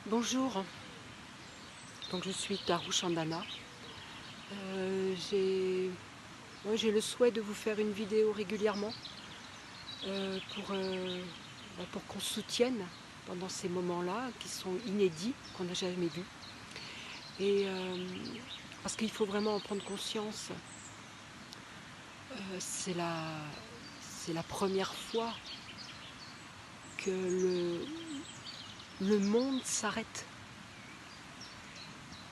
Bonjour, donc je suis Taru Chandana. J'ai le souhait de vous faire une vidéo régulièrement pour qu'on se soutienne pendant ces moments-là qui sont inédits, qu'on n'a jamais vus. Et parce qu'il faut vraiment en prendre conscience, c'est la première fois que le monde s'arrête.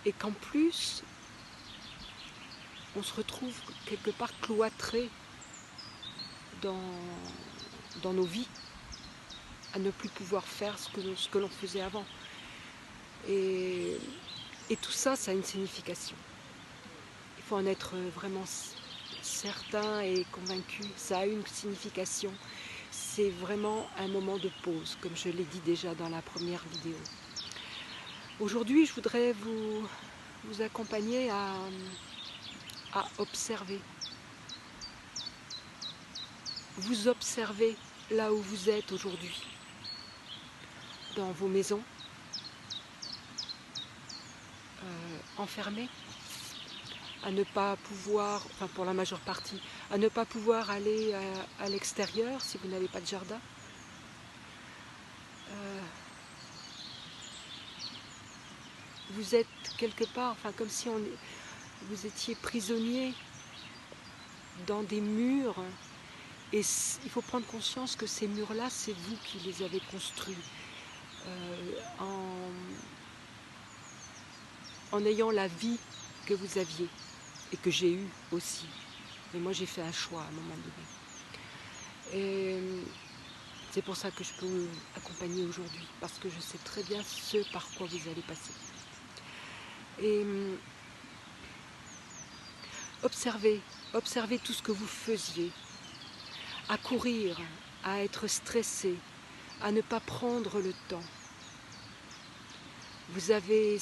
Et qu'en plus, on se retrouve quelque part cloîtré dans nos vies, à ne plus pouvoir faire ce que l'on faisait avant. Et tout ça, ça a une signification. Il faut en être vraiment certain et convaincu. Ça a une signification. C'est vraiment un moment de pause, comme je l'ai dit déjà dans la première vidéo. Aujourd'hui, je voudrais vous accompagner à observer. Vous observez là où vous êtes aujourd'hui, dans vos maisons, enfermés, à ne pas pouvoir, enfin pour la majeure partie, à ne pas pouvoir aller à l'extérieur si vous n'avez pas de jardin. Vous êtes quelque part, enfin comme si vous étiez prisonnier dans des murs. Et il faut prendre conscience que ces murs-là, c'est vous qui les avez construits. En ayant la vie que vous aviez et que j'ai eue aussi. Mais moi, j'ai fait un choix à un moment donné. Et c'est pour ça que je peux vous accompagner aujourd'hui, parce que je sais très bien ce par quoi vous allez passer. Et observez tout ce que vous faisiez, à courir, à être stressé, à ne pas prendre le temps. Vous avez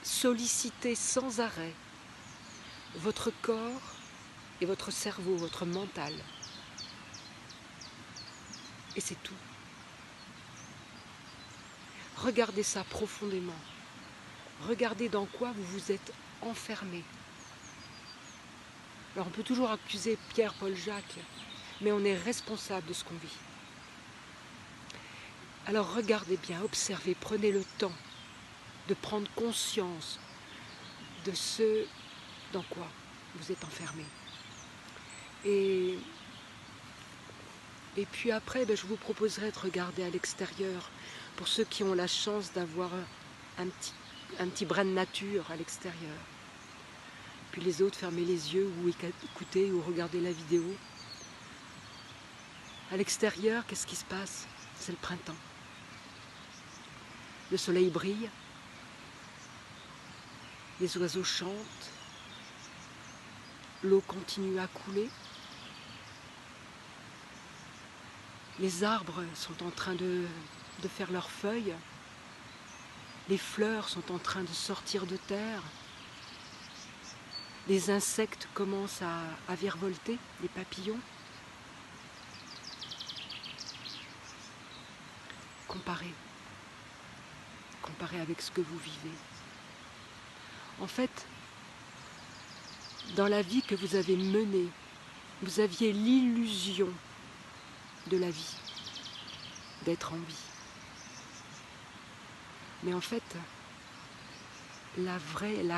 sollicité sans arrêt votre corps et votre cerveau, votre mental. Et c'est tout. Regardez ça profondément. Regardez dans quoi vous vous êtes enfermé. Alors on peut toujours accuser Pierre, Paul, Jacques, mais on est responsable de ce qu'on vit. Alors regardez bien, observez, prenez le temps de prendre conscience de ce dans quoi vous êtes enfermé. Et puis après, je vous proposerai de regarder à l'extérieur, pour ceux qui ont la chance d'avoir un petit brin de nature à l'extérieur. Puis les autres, fermez les yeux ou écoutez ou regardez la vidéo. À l'extérieur, qu'est-ce qui se passe? C'est le printemps. Le soleil brille, les oiseaux chantent, l'eau continue à couler. Les arbres sont en train de faire leurs feuilles. Les fleurs sont en train de sortir de terre. Les insectes commencent à virevolter, les papillons. Comparez avec ce que vous vivez. En fait, dans la vie que vous avez menée, vous aviez l'illusion de la vie, d'être en vie. Mais en fait, la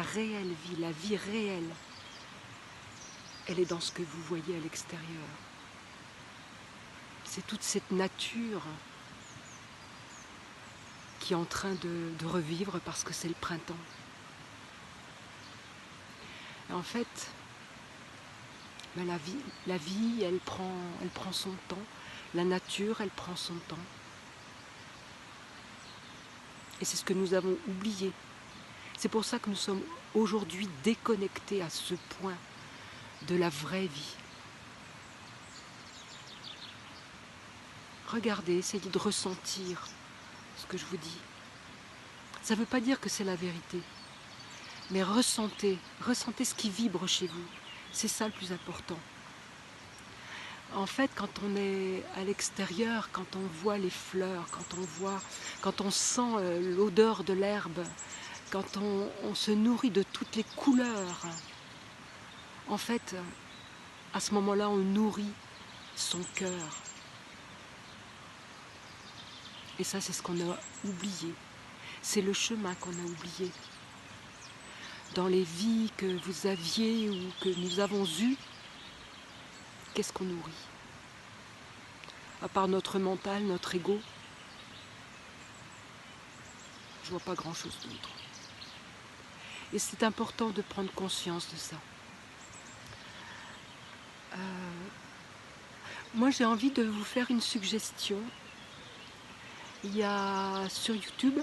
réelle vie, la vie réelle, elle est dans ce que vous voyez à l'extérieur. C'est toute cette nature qui est en train de revivre parce que c'est le printemps. Et en fait, la vie, elle prend son temps. La nature, elle prend son temps. Et c'est ce que nous avons oublié. C'est pour ça que nous sommes aujourd'hui déconnectés à ce point de la vraie vie. Regardez, essayez de ressentir ce que je vous dis. Ça ne veut pas dire que c'est la vérité, mais ressentez ce qui vibre chez vous. C'est ça le plus important. En fait, quand on est à l'extérieur, quand on voit les fleurs, quand on sent l'odeur de l'herbe, quand on se nourrit de toutes les couleurs, en fait, à ce moment-là, on nourrit son cœur. Et ça, c'est ce qu'on a oublié. C'est le chemin qu'on a oublié. Dans les vies que vous aviez ou que nous avons eues, qu'est-ce qu'on nourrit? À part notre mental, notre ego, je vois pas grand-chose d'autre. Et c'est important de prendre conscience de ça. Moi, j'ai envie de vous faire une suggestion. Il y a sur YouTube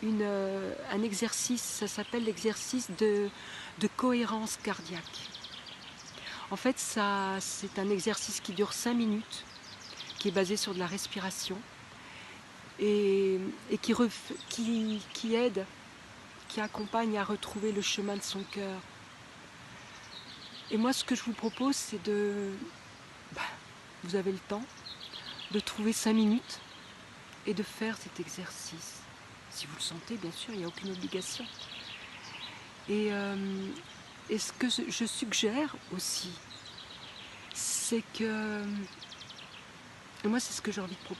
un exercice, ça s'appelle l'exercice de cohérence cardiaque. En fait, c'est un exercice qui dure 5 minutes, qui est basé sur de la respiration et qui aide, qui accompagne à retrouver le chemin de son cœur. Et moi, ce que je vous propose, c'est vous avez le temps, de trouver 5 minutes et de faire cet exercice. Si vous le sentez, bien sûr, il n'y a aucune obligation. Et ce que je suggère aussi, c'est que... Et moi, c'est ce que j'ai envie de proposer.